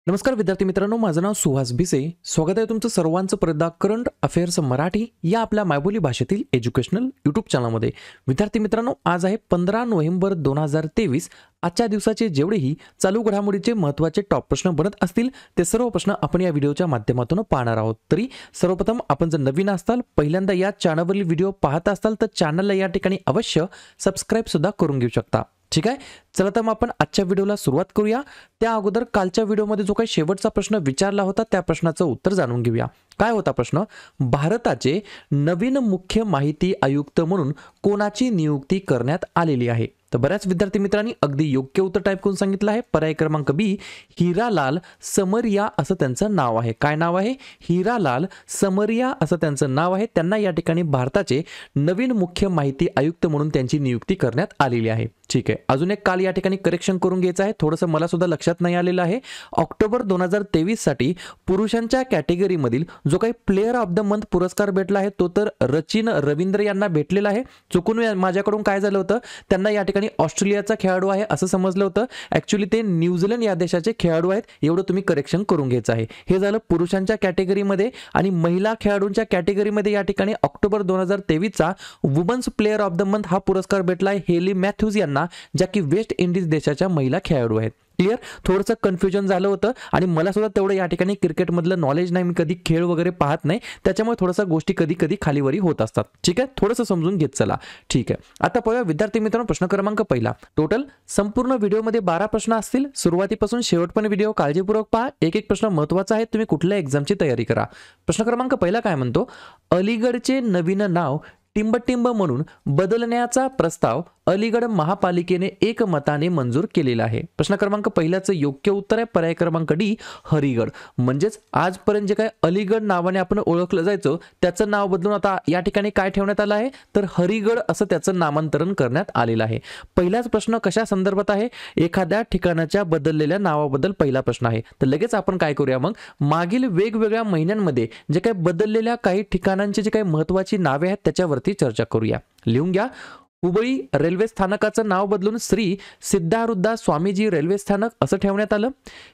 नमस्कार विद्यार्थी मित्रांनो, माझं नाव सुहास भिसे. स्वागत आहे तुमचं सर्वांचं परदा करंट अफेअर्स मराठी या आपल्या मायबोली भाषेतील एज्युकेशनल यूट्यूब चॅनलमध्ये. विद्यार्थी मित्रांनो, आज आहे 15 नोव्हेंबर 2023. आजच्या दिवसाचे जेवढेही चालू घडामोडीचे महत्त्वाचे टॉप प्रश्न बनत असतील ते सर्व प्रश्न आपण या व्हिडिओच्या माध्यमातून पाहणार आहोत. तरी सर्वप्रथम आपण जर नवीन असाल, पहिल्यांदा या चॅनलवरील व्हिडिओ पाहत असाल तर चॅनलला या ठिकाणी अवश्य सबस्क्राईब सुद्धा करून घेऊ शकता. ठीक आहे, चला तर मग आपण आजच्या व्हिडिओला सुरुवात करूया. त्या अगोदर कालच्या व्हिडिओमध्ये जो काही शेवटचा प्रश्न विचारला होता त्या प्रश्नाचं उत्तर जाणून घेऊया. काय होता प्रश्न? भारताचे नवीन मुख्य माहिती आयुक्त म्हणून कोणाची नियुक्ती करण्यात आलेली आहे? तर बऱ्याच विद्यार्थी मित्रांनी अगदी योग्य उत्तर टाईप करून सांगितलं आहे. पर्याय क्रमांक बी, हीरालाल समरिया असं त्यांचं नाव आहे. काय नाव आहे? हीरालाल समरिया असं त्यांचं नाव आहे. त्यांना या ठिकाणी भारताचे नवीन मुख्य माहिती आयुक्त म्हणून त्यांची नियुक्ती करण्यात आलेली आहे. ठीक आहे, अजून एक काल या ठिकाणी करेक्शन करून घ्यायचं आहे. थोडंसं मला सुद्धा लक्षात नाही आलेलं आहे. ऑक्टोबर 2023 साठी पुरुषांच्या कॅटेगरीमधील जो काही प्लेअर ऑफ द मंथ पुरस्कार भेटला आहे तो तर रचिन रवींद्र यांना भेटलेला आहे. चुकून माझ्याकडून काय झालं होतं, त्यांना या ठिकाणी ऑस्ट्रेलियाचा खेळाडू आहे असं समजलं होतं. ऍक्च्युली ते न्यूझीलंड या देशाचे खेळाडू आहेत, एवढं तुम्ही करेक्शन करून घ्यायचं आहे. हे झालं पुरुषांच्या कॅटेगरीमध्ये. आणि महिला खेळाडूंच्या कॅटेगरीमध्ये या ठिकाणी ऑक्टोबर 2023चा women's player of the month हा पुरस्कार भेटला आहे हेली मॅथ्यूज यांना, ज्या की वेस्ट इंडिज देशाच्या महिला खेळाडू आहेत. क्लिअर? थोडंसं कन्फ्युजन झालं होतं आणि मला सुद्धा तेवढं या ठिकाणी क्रिकेटमधलं नॉलेज नाही, मी कधी खेळ वगैरे पाहत नाही, त्याच्यामुळे थोडंसं गोष्टी कधी कधी खालीवरी होत असतात. ठीक आहे, थोडंसं समजून घेत चला. ठीक आहे, आता पाहूया विद्यार्थी मित्रांनो प्रश्न क्रमांक पहिला. टोटल संपूर्ण व्हिडिओमध्ये 12 प्रश्न असतील. सुरुवातीपासून शेवटपर्यंत व्हिडिओ काळजीपूर्वक पहा. एक एक प्रश्न महत्त्वाचा आहे, तुम्ही कुठल्या एक्झामची तयारी करा. प्रश्न क्रमांक पहिला काय म्हणतो? अलीगडचे नवीन नाव टिंबटिंब म्हणून बदलण्याचा प्रस्ताव अलीगड महापालिकेने एकमताने मंजूर केलेला आहे. प्रश्न क्रमांक पहिल्याचं योग्य उत्तर आहे पर्याय क्रमांक डी, हरिगड. म्हणजेच आजपर्यंत जे काय अलीगड नावाने आपण ओळखलं जायचं त्याचं नाव बदलून आता या ठिकाणी काय ठेवण्यात आलं आहे तर हरिगड असं त्याचं नामांतरण करण्यात आलेलं आहे. पहिलाच प्रश्न कशा संदर्भात आहे? एखाद्या ठिकाणाच्या बदललेल्या नावाबद्दल पहिला प्रश्न आहे. तर लगेच आपण काय करूया मग, मागील वेगवेगळ्या महिन्यांमध्ये जे काही बदललेल्या काही ठिकाणांची जी काही महत्त्वाची नावे आहेत त्याच्यावरती चर्चा करूया. लिहून घ्या. हुबळी रेल्वे स्थानकाचं नाव बदलून श्री सिद्धारुद्धा स्वामीजी रेल्वे स्थानक असं ठेवण्यात आलं.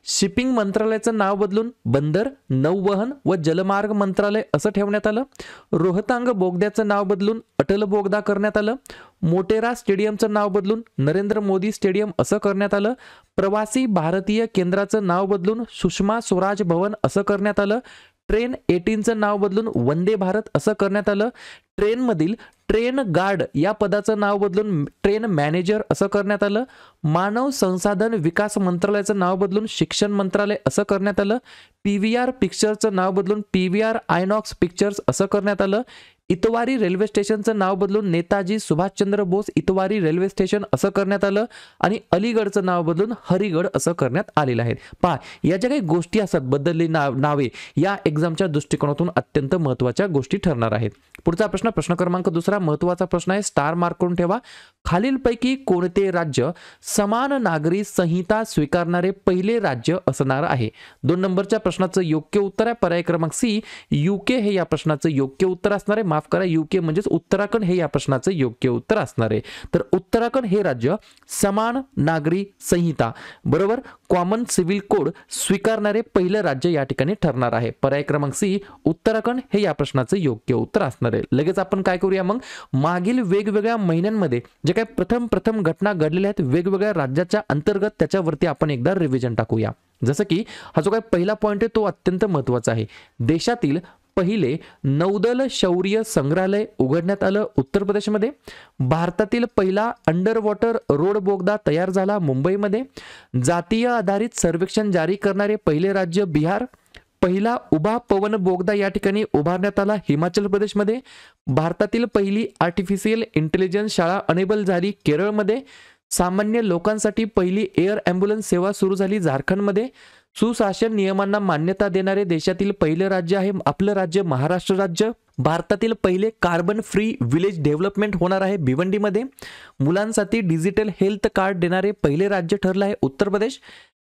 शिपिंग मंत्रालयाचं नाव बदलून बंदर, नौवहन व जलमार्ग मंत्रालय असं ठेवण्यात आलं. रोहतांग बोगद्याचं नाव बदलून अटल बोगदा करण्यात आलं. मोटेरा स्टेडियमचं नाव बदलून नरेंद्र मोदी स्टेडियम असं करण्यात आलं. प्रवासी भारतीय केंद्राचं नाव बदलून सुषमा स्वराज भवन असं करण्यात आलं. ट्रेन 18चं नाव बदलून वंदे भारत असं करण्यात आलं. ट्रेनमधील ट्रेन गार्ड या पदाचं नाव बदलून ट्रेन मॅनेजर असं करण्यात आलं. मानव संसाधन विकास मंत्रालयाचं नाव बदलून शिक्षण मंत्रालय असं करण्यात आलं. PVR पिक्चरचं नाव बदलून PVR आयनॉक्स पिक्चर्स असं करण्यात आलं. इतवारी रेल्वे स्टेशनचं नाव बदलून नेताजी सुभाषचंद्र बोस इतवारी रेल्वे स्टेशन असं करण्यात आलं. आणि अलीगडचं नाव बदलून हरिगड असं करण्यात आलेलं आहे. पहा, या ज्या काही गोष्टी असतात बदललेली नावे या एक्झामच्या दृष्टिकोनातून अत्यंत महत्त्वाच्या गोष्टी ठरणार आहेत. पुढचा प्रश्न, प्रश्न क्रमांक दुसरा, महत्त्वाचा प्रश्न आहे, स्टार मार्क करून ठेवा. खालीलपैकी कोणते राज्य समान नागरी संहिता स्वीकारणारे पहिले राज्य असणार आहे? 2 नंबरच्या प्रश्नाचं योग्य उत्तर आहे पर्याय क्रमांक सी, UK हे या प्रश्नाचं योग्य उत्तर असणार आहे. माफ करा, UK म्हणजेच उत्तराखंड हे या प्रश्नाचं योग्य उत्तर असणार आहे. तर उत्तराखंड हे राज्य समान नागरी संहिता बरोबर कॉमन सिव्हिल कोड स्वीकारणारे पहिलं राज्य या ठिकाणी ठरणार आहे. पर्याय क्रमांक सी, उत्तराखंड हे या प्रश्नाचं योग्य उत्तर असणार आहे. लगेच आपण काय करूया मग, मागील वेगवेगळ्या महिन्यांमध्ये जे काही प्रथम घटना घडलेल्या आहेत वेगवेगळ्या राज्याच्या अंतर्गत त्याच्यावरती आपण एकदा रिव्हिजन टाकूया. जसं की हा जो काही पहिला पॉइंट आहे तो अत्यंत महत्त्वाचा आहे. देशातील पहिले नौदल शौर्य संग्रहालय उघडण्यात आलं उत्तर प्रदेशमध्ये. भारतातील पहिला अंडर वॉटर रोड बोगदा तयार झाला मुंबईमध्ये. जातीय आधारित सर्वेक्षण जारी करणारे पहिले राज्य बिहार. पहिला उभा पवन बोगदा या ठिकाणी उभारण्यात आला हिमाचल प्रदेशमध्ये. भारतातील पहिली आर्टिफिशियल इंटेलिजन्स शाळा अनेबल झाली केरळमध्ये. सामान्य लोकांसाठी पहिली एअर ॲम्ब्युलन्स सेवा सुरू झाली झारखंडमध्ये. सुशासन नियमांना मान्यता देणारे देशातील पहिले राज्य आहे आपलं राज्य महाराष्ट्र राज्य. भारतातील पहिले कार्बन फ्री विलेज डेव्हलपमेंट होणार आहे भिवंडीमध्ये. मुलांसाठी डिजिटल हेल्थ कार्ड देणारे पहिले राज्य ठरलं आहे उत्तर प्रदेश.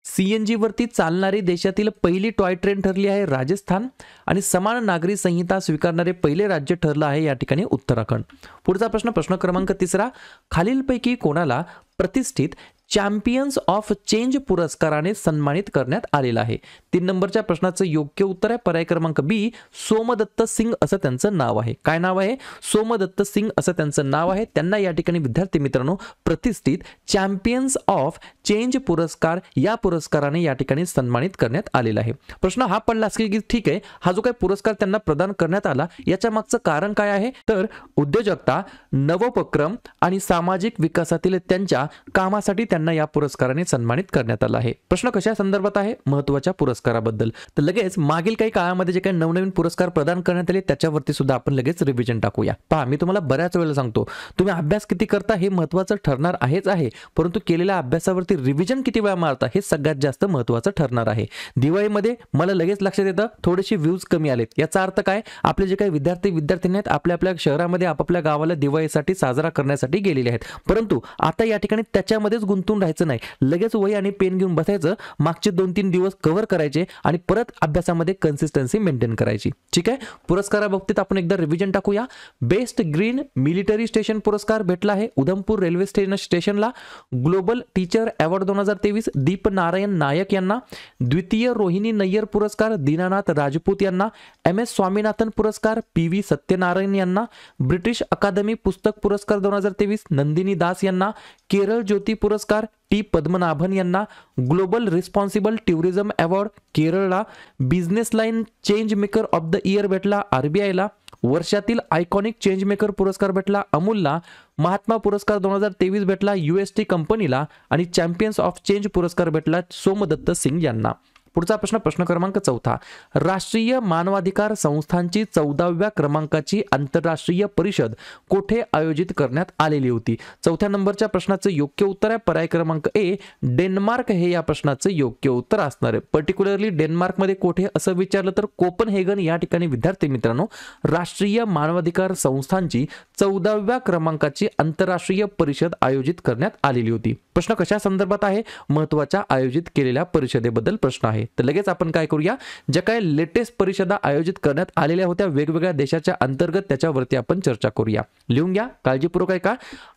CNG वरती चालणारी देशातील पहिली टॉय ट्रेन ठरली आहे राजस्थान. आणि समान नागरी संहिता स्वीकारणारे पहिले राज्य ठरलं आहे या ठिकाणी उत्तराखंड. पुढचा प्रश्न, प्रश्न क्रमांक 3, खालीलपैकी कोणाला प्रतिष्ठित चॅम्पियन्स ऑफ चेंज पुरस्काराने सन्मानित करण्यात आलेला आहे? 3 नंबरच्या प्रश्नाचं योग्य उत्तर आहे पर्याय क्रमांक बी, सोमदत्त सिंग असं त्यांचं नाव आहे. काय नाव आहे? सोमदत्त सिंग असं त्यांचं नाव आहे. त्यांना या ठिकाणी विद्यार्थी मित्रांनो प्रतिष्ठित चॅम्पियन्स ऑफ चेंज पुरस्कार या पुरस्काराने या ठिकाणी सन्मानित करण्यात आलेला आहे. प्रश्न हा पडला असेल की ठीक आहे, हा जो काही पुरस्कार त्यांना प्रदान करण्यात आला याच्या मागचं कारण काय आहे? तर उद्योजकता, नवोपक्रम आणि सामाजिक विकासातील त्यांच्या कामासाठी त्यांना या पुरस्काराने सन्मानित करण्यात आलं आहे. प्रश्न कशा संदर्भात आहे? महत्त्वाच्या पुरस्काराबद्दल. तर लगेच मागील काही काळामध्ये जे काही नवनवीन पुरस्कार प्रदान करण्यात आले त्याच्यावरती सुद्धा आपण लगेच रिव्हिजन टाकूया. पहा, मी तुम्हाला बऱ्याच वेळेला सांगतो, तुम्ही अभ्यास किती करता हे महत्त्वाचं ठरणार आहेच आहे, परंतु केलेल्या अभ्यासावरती रिव्हिजन किती वेळा मारता हे सगळ्यात जास्त महत्त्वाचं ठरणार आहे. दिवाळीमध्ये मला लगेच लक्षात येतं थोडेसे व्ह्यूज कमी आलेत. याचा अर्थ काय? आपले जे काही विद्यार्थी आहेत आपल्या आपल्या शहरामध्ये आपापल्या गावाला दिवाळीसाठी साजरा करण्यासाठी गेलेले आहेत, परंतु आता या ठिकाणी त्याच्यामध्येच गुंतून राहायचं नाही. लगेच वही आणि पेन घेऊन बसायचं, मागचे 2-3 दिवस कव्हर करायचे आणि परत अभ्यासामध्ये कन्सिस्टन्सी मेंटेन करायची. ठीक आहे, पुरस्काराबाबतीत आपण एकदा रिव्हिजन टाकूया. बेस्ट ग्रीन मिलिटरी स्टेशन पुरस्कार भेटला आहे उधमपूर रेल्वे स्टेशनला. ग्लोबल टीचर अवॉर्ड 2023 दीप नारायण नायक यांना. द्वितीय रोहिणी नय्यर पुरस्कार दीनानाथ राजपूत यांना. MS स्वामीनाथन पुरस्कार PV सत्यनारायण यांना. ब्रिटिश अकादमी पुस्तक पुरस्कार 2023 नंदिनी दास यांना. केरळ ज्योती पुरस्कार T पद्मनाभन यांना. ग्लोबल रिस्पॉन्सिबल टुरिझम अवॉर्ड केरळला. Business line change maker of the year भेटला RBI ला. वर्षातील आयकॉनिक चेंज मेकर पुरस्कार भेटला अमूलला. महात्मा पुरस्कार 2023 भेटला UST कंपनीला आणि चॅम्पियन्स ऑफ चेंज पुरस्कार भेटला सोमदत्त सिंग यांना. पुढचा प्रश्न, प्रश्न क्रमांक 4. राष्ट्रीय मानवाधिकार संस्थांची 14व्या क्रमांकाची आंतरराष्ट्रीय परिषद कोठे आयोजित करण्यात आलेली होती? 4थ्या नंबरच्या प्रश्नाचं योग्य उत्तर आहे पर्याय क्रमांक ए, डेन्मार्क हे या प्रश्नाचं योग्य उत्तर असणार आहे. पर्टिक्युलरली डेन्मार्कमध्ये कोठे असं विचारलं तर कोपनहेगन या ठिकाणी विद्यार्थी मित्रांनो राष्ट्रीय मानवाधिकार संस्थांची 14व्या क्रमांकाची आंतरराष्ट्रीय परिषद आयोजित करण्यात आलेली होती. प्रश्न कशा संदर्भात आहे? महत्त्वाच्या आयोजित केलेल्या परिषदेबद्दल प्रश्न आहे. तर लगेच आपण काय करूया, ज्या काही लेटेस्ट परिषदा आयोजित करण्यात आलेल्या होत्या वेगवेगळ्या देशाच्या अंतर्गत त्याच्यावरती आपण चर्चा करूया. लिहून घ्या काळजीपूर्वक ऐका.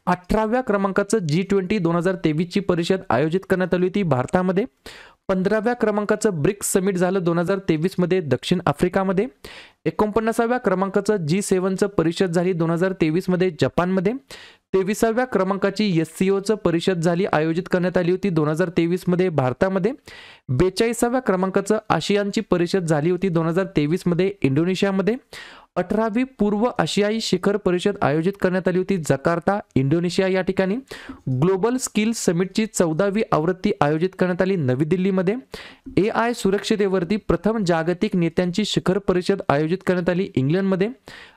18व्या क्रमांकाचं G20 2023 ची परिषद आयोजित करण्यात आली होती भारतामध्ये. 15व्या क्रमांकाचं ब्रिक्स समिट झालं 2023 मध्ये दक्षिण आफ्रिकामध्ये. 49व्या क्रमांकाचं G7 परिषद झाली 2023 मध्ये जपानमध्ये. 23व्या क्रमांकाची SCO परिषद झाली आयोजित करण्यात आली होती 2023 मध्ये भारतामध्ये. 42व्या क्रमांकाचं आशियानची परिषद झाली होती 2023 मध्ये इंडोनेशियामध्ये. 18वी पूर्व आशियाई शिखर परिषद आयोजित करण्यात आली होती जकार्ता इंडोनेशिया या ठिकाणी. ग्लोबल स्किल समिटची 14वी आवृत्ती आयोजित करण्यात आली नवी दिल्लीमध्ये. AI सुरक्षितेवरती प्रथम जागतिक नेत्यांची शिखर परिषद आयोजित करण्यात आली इंग्लंडमध्ये.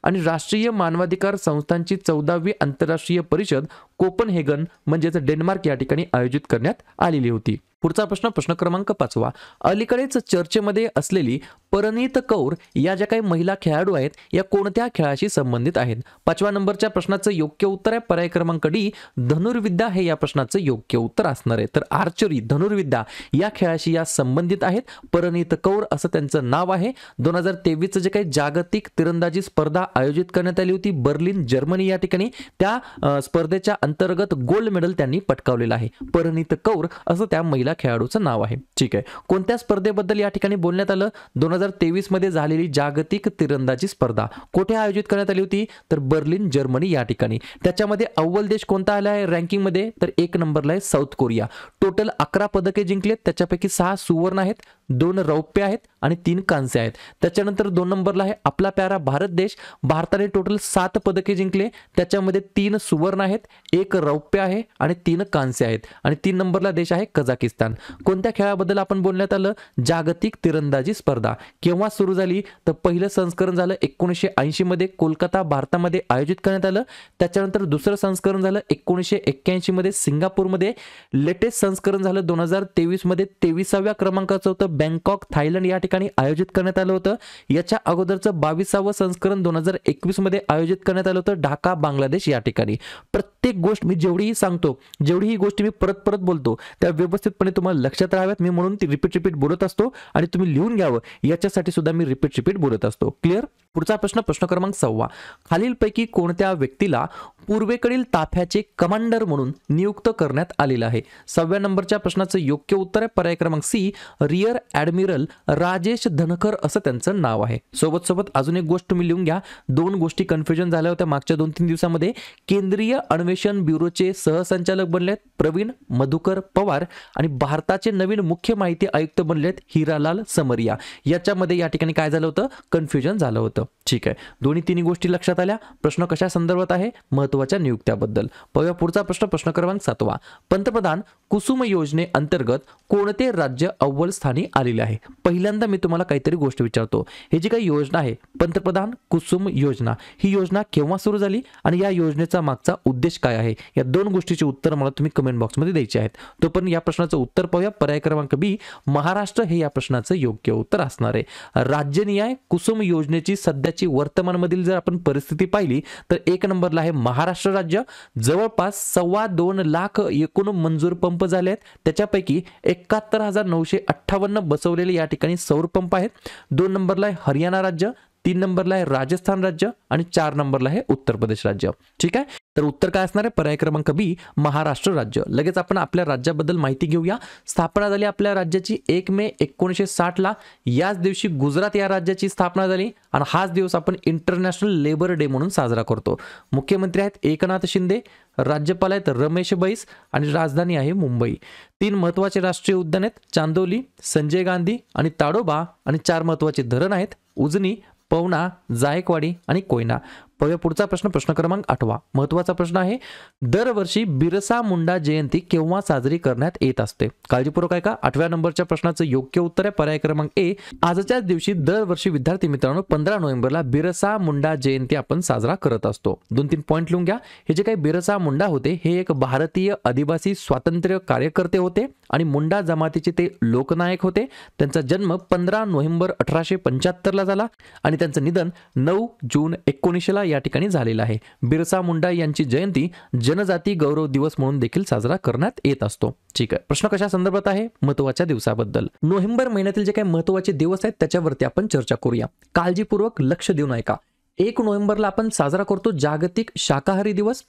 आणि राष्ट्रीय मानवाधिकार संस्थांची 14वी आंतरराष्ट्रीय परिषद कोपनहेगन म्हणजेच डेन्मार्क या ठिकाणी आयोजित करण्यात आलेली होती. पुढचा प्रश्न, प्रश्न क्रमांक 5. अलीकडेच चर्चेमध्ये असलेली परनीत कौर या ज्या काही महिला खेळाडू आहेत या कोणत्या खेळाशी संबंधित आहेत? 5व्या नंबरच्या प्रश्नाचं योग्य उत्तर आहे पर्याय क्रमांक डी, धनुर्विद्या हे या प्रश्नाचं योग्य उत्तर असणार आहे. तर आर्चरी धनुर्विद्या या खेळाशी या संबंधित आहेत. परनीत कौर असं त्यांचं नाव आहे. 2023 जे काही जागतिक तिरंदाजी स्पर्धा आयोजित करण्यात आली होती बर्लिन जर्मनी या ठिकाणी, त्या स्पर्धेच्या अंतर्गत गोल्ड मेडल त्यांनी पटकावलेलं आहे. परनीत कौर असं त्या महिला खेळाडूचं नाव आहे. ठीक आहे, कोणत्या स्पर्धेबद्दल या ठिकाणी बोलण्यात आलं? 2023 मध्ये झालेली जागतिक तिरंदाजी स्पर्धा कोठे आयोजित करण्यात आली होती? तर बर्लिन जर्मनी या ठिकाणी. त्याच्यामध्ये अव्वल देश कोणता आला आहे रँकिंग मध्ये? तर 1 नंबरला आहे साऊथ कोरिया. टोटल 11 पदके जिंकलेत, त्याच्यापैकी 6 सुवर्ण आहेत, 2 रौप्य आहेत आणि 3 कांस्य आहेत. त्याच्यानंतर 2 नंबरला आहे आपला प्यारा भारत देश. भारताने टोटल 7 पदके जिंकले, त्याच्यामध्ये 3 सुवर्ण आहेत, 1 रौप्य आहे आणि 3 कांस्य आहेत. आणि 3 नंबरला देश आहे कझाकिस्तान. कोणत्या खेळाबद्दल आपण बोलण्यात आलं? जागतिक तिरंदाजी स्पर्धा. केव्हा सुरू झाली? तर पहिलं संस्करण झालं 1980 मध्ये कोलकाता भारतामध्ये आयोजित करण्यात आलं. त्याच्यानंतर दुसरं संस्करण झालं 1981 मध्ये सिंगापूरमध्ये. लेटेस्ट संस्करण झालं 2023 मध्ये 23व्या क्रमांकाचं होतं बँकॉक थायलंड या ठिकाणी आयोजित करण्यात आलं होतं. याच्या अगोदरचं 22वं संस्करण 2021 मध्ये आयोजित करण्यात आलं होतं ढाका बांगलादेश या ठिकाणी. प्रत्येक गोष्ट मी जेवढीही सांगतो, जेवढी ही गोष्ट मी परत परत बोलतो त्या व्यवस्थितपणे तुम्हाला लक्षात राहाव्यात, मी म्हणून ती रिपीट बोलत असतो आणि तुम्ही लिहून घ्यावं याच्यासाठी सुद्धा मी रिपीट बोलत असतो. क्लिअर? पुढचा प्रश्न, प्रश्न क्रमांक 6. खालीलपैकी कोणत्या व्यक्तीला पूर्वेकडील ताफ्याचे कमांडर म्हणून नियुक्त करण्यात आलेलं आहे? 6व्या नंबरच्या प्रश्नाचं योग्य उत्तर आहे पर्याय क्रमांक C, rear admiral Rajesh Dhankhar असं त्यांचं नाव आहे. सोबत सोबत अजून एक गोष्ट तुम्ही लिहून घ्या. दोन गोष्टी कन्फ्युजन झाल्या होत्या मागच्या 2-3 दिवसामध्ये. केंद्रीय अन्वेषण ब्युरोचे सहसंचालक बनलेत प्रवीण मधुकर पवार आणि भारताचे नवीन मुख्य माहिती आयुक्त बनलेत हिरालाल समरिया. याच्यामध्ये या ठिकाणी काय झालं होतं? कन्फ्युजन झालं होतं. ठीक आहे, दोन्ही तिन्ही गोष्टी लक्षात आल्या. प्रश्न कशा संदर्भात आहे? महत्त्वाच्या नियुक्त्याबद्दल. पाहूया पुढचा प्रश्न, प्रश्न क्रमांक 7वा. पंतप्रधान कुसुम योजनेअंतर्गत कोणते राज्य अव्वल स्थानी आलेले आहे? पहिल्यांदा मी तुम्हाला काहीतरी गोष्ट विचारतो. ही जी काही योजना आहे पंतप्रधान कुसुम योजना, ही योजना केव्हा सुरू झाली आणि या योजनेचा मागचा उद्देश काय आहे? या दोन गोष्टीचे उत्तर मला तुम्ही कमेंट बॉक्समध्ये द्यायचे आहेत. तो पण या प्रश्नाचं उत्तर पाहूया. पर्याय क्रमांक बी, महाराष्ट्र हे या प्रश्नाचं योग्य उत्तर असणार आहे. राज्यनिहाय कुसुम योजनेची सध्याची वर्तमानमधील जर आपण परिस्थिती पाहिली तर 1 नंबरला आहे महाराष्ट्र राज्य. जवळपास 2.25 लाख एकूण मंजूर पंप झाले आहेत. त्याच्यापैकी 71,958 बसवलेले या ठिकाणी सौर पंप आहेत. 2 नंबरला आहे हरियाणा राज्य, 3 नंबरला आहे राजस्थान राज्य आणि 4 नंबरला आहे उत्तर प्रदेश राज्य. ठीक आहे, तर उत्तर काय असणार आहे? पर्याय क्रमांक बी, महाराष्ट्र राज्य. लगेच आपण आपल्या राज्याबद्दल माहिती घेऊया. स्थापना झाली आपल्या राज्याची 1 मे 1960 ला. याच दिवशी गुजरात या राज्याची स्थापना झाली आणि हाच दिवस आपण इंटरनॅशनल लेबर डे म्हणून साजरा करतो. मुख्यमंत्री आहेत एकनाथ शिंदे, राज्यपाल आहेत रमेश बैस आणि राजधानी आहे मुंबई. 3 महत्त्वाचे राष्ट्रीय उद्यान आहेत चांदोली, संजय गांधी आणि ताडोबा आणि 4 महत्त्वाचे धरण आहेत उजनी, पवना, जायकवाडी आणि कोयना. पाहूया पुढचा प्रश्न, प्रश्न क्रमांक 8वा. महत्त्वाचा प्रश्न आहे. दरवर्षी बिरसा मुंडा जयंती केव्हा साजरी करण्यात येत असते? काळजीपूर्वक ऐका. 8व्या नंबरच्या प्रश्नाचं योग्य उत्तर आहे पर्याय क्रमांक ए, आजच्याच दिवशी दरवर्षी विद्यार्थी मित्रांनो 15 नोव्हेंबरला बिरसा मुंडा जयंती आपण साजरा करत असतो. 2-3 पॉईंट लिहून घ्या. हे जे काही बिरसा मुंडा होते हे एक भारतीय आदिवासी स्वातंत्र्य कार्यकर्ते होते आणि मुंडा जमातीचे ते लोकनायक होते. त्यांचा जन्म 15 नोव्हेंबर 1875 ला झाला आणि त्यांचं निधन 9 जून 1900 ला या ठिकाणी झालेला आहे. बिरसा मुंडा यांची जयंती जनजाती गौरव दिवस म्हणून देखील साजरा करण्यात येत असतो. ठीक आहे, प्रश्न कशा संदर्भात आहे? महत्त्वाच्या दिवसाबद्दल. नोव्हेंबर महिन्यातील जे काही महत्त्वाचे दिवस आहेत त्याच्यावरती आपण चर्चा करूया. काळजीपूर्वक लक्ष देऊन ऐका. 1 नोव्हेंबरला आपण साजरा करतो जागतिक शाकाहारी दिवस.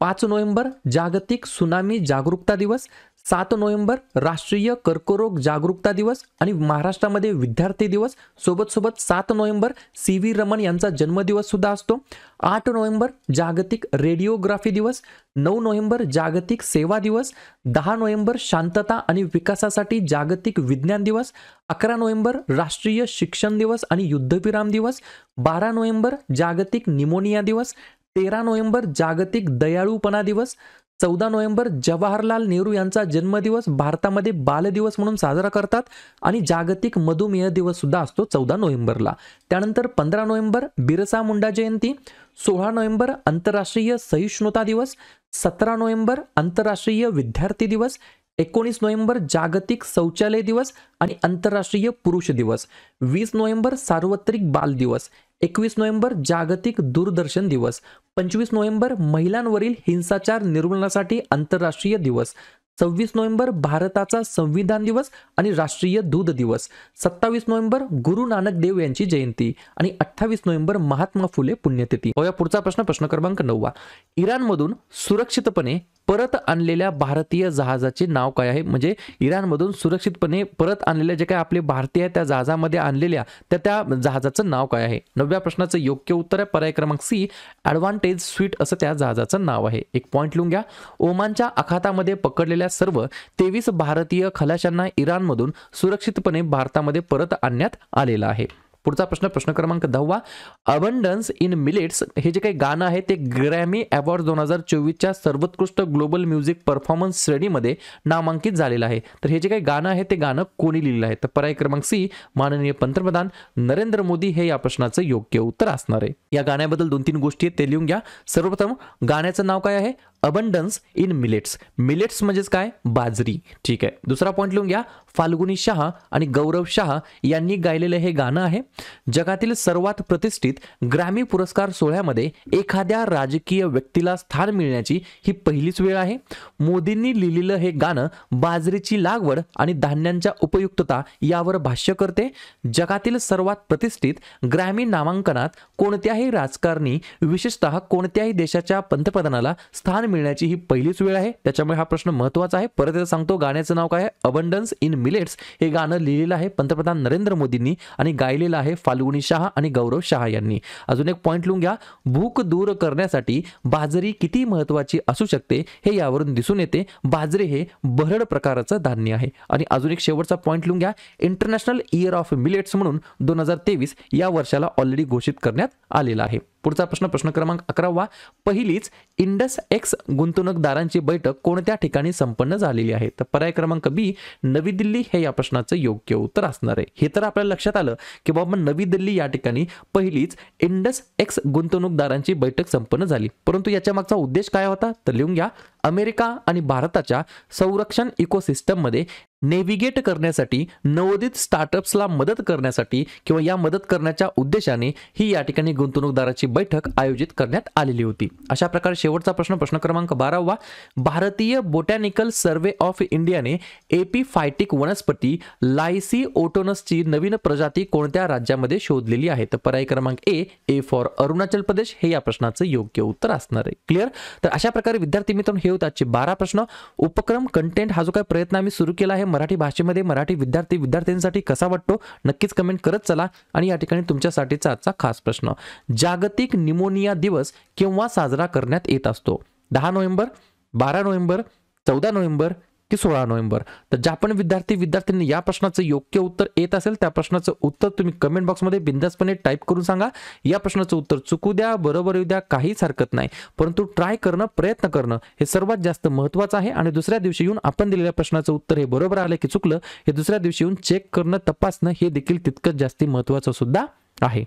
5 नोव्हेंबर जागतिक सुनामी जागरूकता दिवस. 7 नोव्हेंबर राष्ट्रीय कर्करोग जागरूकता दिवस आणि महाराष्ट्रामध्ये विद्यार्थी दिवस. सोबत 7 नोव्हेंबर CV रमन यांचा जन्मदिवस सुद्धा असतो. 8 नोव्हेंबर जागतिक रेडिओग्राफी दिवस. 9 नोव्हेंबर जागतिक सेवा दिवस. 10 नोव्हेंबर शांतता आणि विकासासाठी जागतिक विज्ञान दिवस. 11 नोव्हेंबर राष्ट्रीय शिक्षण दिवस आणि युद्धविराम दिवस. 12 नोव्हेंबर जागतिक निमोनिया दिवस. 13 नोव्हेंबर जागतिक दयाळूपणा दिवस. 14 नोव्हेंबर जवाहरलाल नेहरू यांचा जन्मदिवस भारतामध्ये बाल दिवस म्हणून साजरा करतात आणि जागतिक मधुमेह दिवस सुद्धा असतो 14 नोव्हेंबरला. त्यानंतर 15 नोव्हेंबर बिरसा मुंडा जयंती. 16 नोव्हेंबर आंतरराष्ट्रीय सहिष्णुता दिवस. 17 नोव्हेंबर आंतरराष्ट्रीय विद्यार्थी दिवस. 19 नोव्हेंबर जागतिक शौचालय दिवस आणि आंतरराष्ट्रीय पुरुष दिवस. 20 नोव्हेंबर सार्वत्रिक बाल दिवस. 21 नोव्हेंबर जागतिक दूरदर्शन दिवस. 25 नोव्हेंबर महिलांवरील हिंसाचार निर्मूलनासाठी आंतरराष्ट्रीय दिवस. 26 नोव्हेंबर भारताचा संविधान दिवस आणि राष्ट्रीय दूध दिवस. 27 नोव्हेंबर गुरु नानक देव यांची जयंती आणि 28 नोव्हेंबर महात्मा फुले पुण्यतिथी. पुढचा प्रश्न, प्रश्न क्रमांक 9वा. इराणमधून सुरक्षितपणे परत आणलेल्या भारतीय जहाजाचे नाव काय आहे? म्हणजे इराणमधून सुरक्षितपणे परत आणलेल्या जे काही आपले भारतीय आहेत त्या जहाजामध्ये आणलेल्या त्या जहाजाचं नाव काय आहे? 9व्या प्रश्नाचं योग्य उत्तर आहे पर्याय क्रमांक सी, ॲडव्हान्टेज स्वीट असं त्या जहाजाचं नाव आहे. एक पॉईंट लिहून घ्या. ओमानच्या आखातामध्ये पकडलेल्या सर्व 23 भारतीय खलाशांना इराणमधून सुरक्षितपणे भारतामध्ये परत आणण्यात आलेलं आहे. पुढचा प्रश्न, प्रश्न क्रमांक 10वा. अबंडन्स इन मिलेट्स हे जे काही गाणं आहे ते ग्रॅमी अवॉर्ड 2024च्या सर्वोत्कृष्ट ग्लोबल म्युझिक परफॉर्मन्स श्रेणीमध्ये नामांकित झालेलं आहे. तर हे जे काही गाणं आहे ते गाणं कोणी लिहिलेलं आहे? तर पर्याय क्रमांक सी, माननीय पंतप्रधान नरेंद्र मोदी हे या प्रश्नाचं योग्य उत्तर असणार आहे. या गाण्याबद्दल 2-3 गोष्टी आहेत ते लिहून घ्या. सर्वप्रथम गाण्याचं नाव काय आहे? Abundance in millets. मिलेट्स म्हणजेच काय? बाजरी. ठीक आहे. दुसरा पॉईंट लिहून घ्या. फाल्गुनी शाह आणि गौरव शाह यांनी गायलेलं हे गाणं आहे. जगातील सर्वात प्रतिष्ठित ग्रॅमी पुरस्कार सोहळ्यामध्ये एखाद्या राजकीय व्यक्तीला स्थान मिळण्याची ही पहिलीच वेळ आहे. मोदींनी लिहिलेलं हे गाणं बाजरीची लागवड आणि धान्यांच्या उपयुक्तता यावर भाष्य करते. जगातील सर्वात प्रतिष्ठित ग्रॅमी नामांकनात कोणत्याही राजकारणी विशेषतः कोणत्याही देशाच्या पंतप्रधानाला स्थान मिळण्याची ही पहिलीच वेळ आहे. त्याच्यामुळे हा प्रश्न महत्त्वाचा आहे. परत एकदा सांगतो, गाण्याचं नाव काय आहे? Abundance in millets. हे गाणं लिहिलेलं आहे पंतप्रधान नरेंद्र मोदींनी आणि गायलेलं आहे फाल्गुनी शाह आणि गौरव शाह यांनी. अजून एक पॉईंट लिहून घ्या. भूक दूर करण्यासाठी बाजरी किती महत्त्वाची असू शकते हे यावरून दिसून येते. बाजरी हे भरड प्रकारचं धान्य आहे. आणि अजून एक शेवटचा पॉईंट लिहून घ्या. इंटरनॅशनल इयर ऑफ मिलेट्स म्हणून 2023 या वर्षाला ऑलरेडी घोषित करण्यात आलेला आहे. पुढचा प्रश्न, प्रश्न क्रमांक 11. पहिलीच इंडस एक्स गुंतवणूकदारांची बैठक कोणत्या ठिकाणी संपन्न झालेली आहे? तर पर्याय क्रमांक बी, नवी दिल्ली हे या प्रश्नाचं योग्य उत्तर असणार आहे. हे तर आपल्याला लक्षात आलं की बाबा नवी दिल्ली या ठिकाणी पहिलीच इंडस एक्स गुंतवणूकदारांची बैठक संपन्न झाली. परंतु याच्या मागचा उद्देश काय होता? तर लिहून घ्या. अमेरिका आणि भारताच्या संरक्षण इकोसिस्टममध्ये नेव्हिगेट करण्यासाठी, नवोदित स्टार्टअप्सला मदत करण्यासाठी किंवा या मदत करण्याच्या उद्देशाने ही या ठिकाणी गुंतवणूकदाराची बैठक आयोजित करण्यात आलेली होती. अशा प्रकारे शेवटचा प्रश्न, प्रश्न क्रमांक 12. भारतीय बोटॅनिकल सर्वे ऑफ इंडियाने एपिफायटिक वनस्पती लायसी ओटोनसची नवीन प्रजाती कोणत्या राज्यामध्ये शोधलेली आहे? तर पर्याय क्रमांक ए फॉर अरुणाचल प्रदेश हे या प्रश्नाचं योग्य उत्तर असणार आहे. क्लिअर? तर अशा प्रकारे विद्यार्थी मित्रांनो हे होते आजचे 12 प्रश्न. उपक्रम कंटेंट हा जो काही प्रयत्न आम्ही सुरू केला आहे मराठी भाषेमध्ये, मराठी विद्यार्थ्यांसाठी कसा वाटतो नक्कीच कमेंट करत चला. आणि या ठिकाणी तुमच्यासाठीचा आजचा खास प्रश्न, जागतिक निमोनिया दिवस केव्हा साजरा करण्यात येत असतो? 10 नोव्हेंबर, 12 नोव्हेंबर, 14 नोव्हेंबर की 16 नोव्हेंबर? तर ज्या पण विद्यार्थ्यांनी या प्रश्नाचं योग्य उत्तर येत असेल त्या प्रश्नाचं उत्तर तुम्ही कमेंट बॉक्समध्ये बिंदासपणे टाईप करून सांगा. या प्रश्नाचं उत्तर चुकू द्या, बरोबर येऊ द्या, काहीच हरकत नाही, परंतु ट्राय करणं, प्रयत्न करणं हे सर्वात जास्त महत्त्वाचं आहे. आणि दुसऱ्या दिवशी येऊन आपण दिलेल्या प्रश्नाचं उत्तर हे बरोबर आलं की चुकलं हे दुसऱ्या दिवशी येऊन चेक करणं, तपासणं हे देखील तितकंच जास्ती महत्त्वाचं सुद्धा आहे.